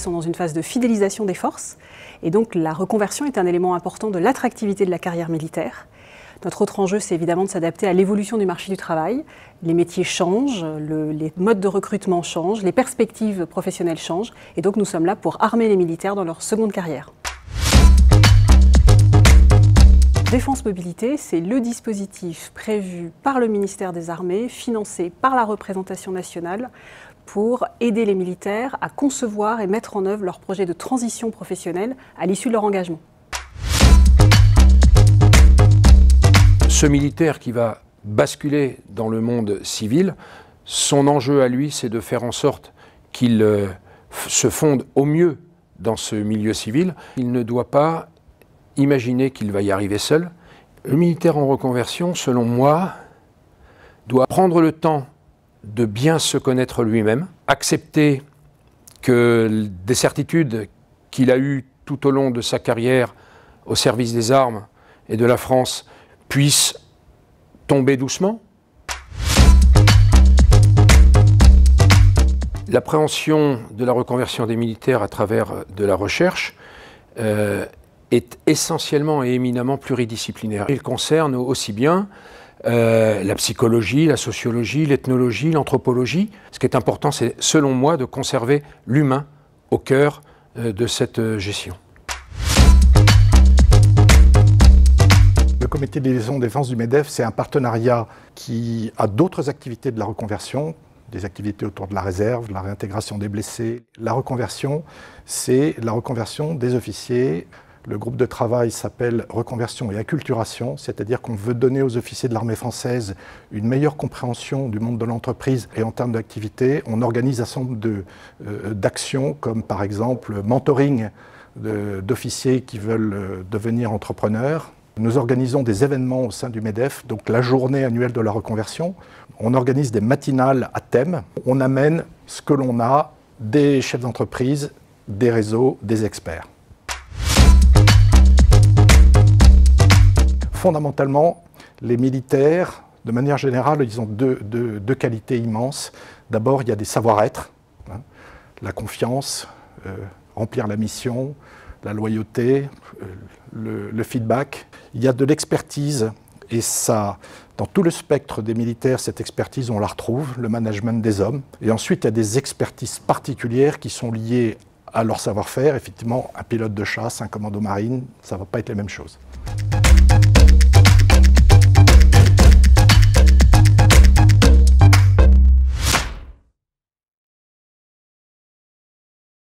sont dans une phase de fidélisation des forces. Et donc la reconversion est un élément important de l'attractivité de la carrière militaire. Notre autre enjeu, c'est évidemment de s'adapter à l'évolution du marché du travail. Les métiers changent, les modes de recrutement changent, les perspectives professionnelles changent. Et donc nous sommes là pour armer les militaires dans leur seconde carrière. Défense Mobilité, c'est le dispositif prévu par le ministère des Armées, financé par la représentation nationale, pour aider les militaires à concevoir et mettre en œuvre leurs projets de transition professionnelle à l'issue de leur engagement. Ce militaire qui va basculer dans le monde civil, son enjeu à lui, c'est de faire en sorte qu'il se fonde au mieux dans ce milieu civil. Il ne doit pas imaginer qu'il va y arriver seul. Le militaire en reconversion, selon moi, doit prendre le temps de bien se connaître lui-même, accepter que des certitudes qu'il a eues tout au long de sa carrière au service des armes et de la France puissent tomber doucement. L'appréhension de la reconversion des militaires à travers de la recherche est essentiellement et éminemment pluridisciplinaire. Il concerne aussi bien la psychologie, la sociologie, l'ethnologie, l'anthropologie. Ce qui est important, c'est, selon moi, de conserver l'humain au cœur de cette gestion. Le comité de liaison défense du MEDEF, c'est un partenariat qui a d'autres activités de la reconversion, des activités autour de la réserve, de la réintégration des blessés. La reconversion, c'est la reconversion des officiers. Le groupe de travail s'appelle Reconversion et Acculturation, c'est-à-dire qu'on veut donner aux officiers de l'armée française une meilleure compréhension du monde de l'entreprise et en termes d'activité. On organise un certain nombre d'actions comme par exemple mentoring d'officiers qui veulent devenir entrepreneurs. Nous organisons des événements au sein du MEDEF, donc la journée annuelle de la reconversion. On organise des matinales à thème. On amène ce que l'on a, des chefs d'entreprise, des réseaux, des experts. Fondamentalement, les militaires, de manière générale, ils ont deux qualités immenses. D'abord, il y a des savoir-être, hein, la confiance, remplir la mission, la loyauté, le feedback. Il y a de l'expertise, et ça, dans tout le spectre des militaires, cette expertise, on la retrouve, le management des hommes. Et ensuite, il y a des expertises particulières qui sont liées à leur savoir-faire. Effectivement, un pilote de chasse, un commando marine, ça ne va pas être les mêmes choses.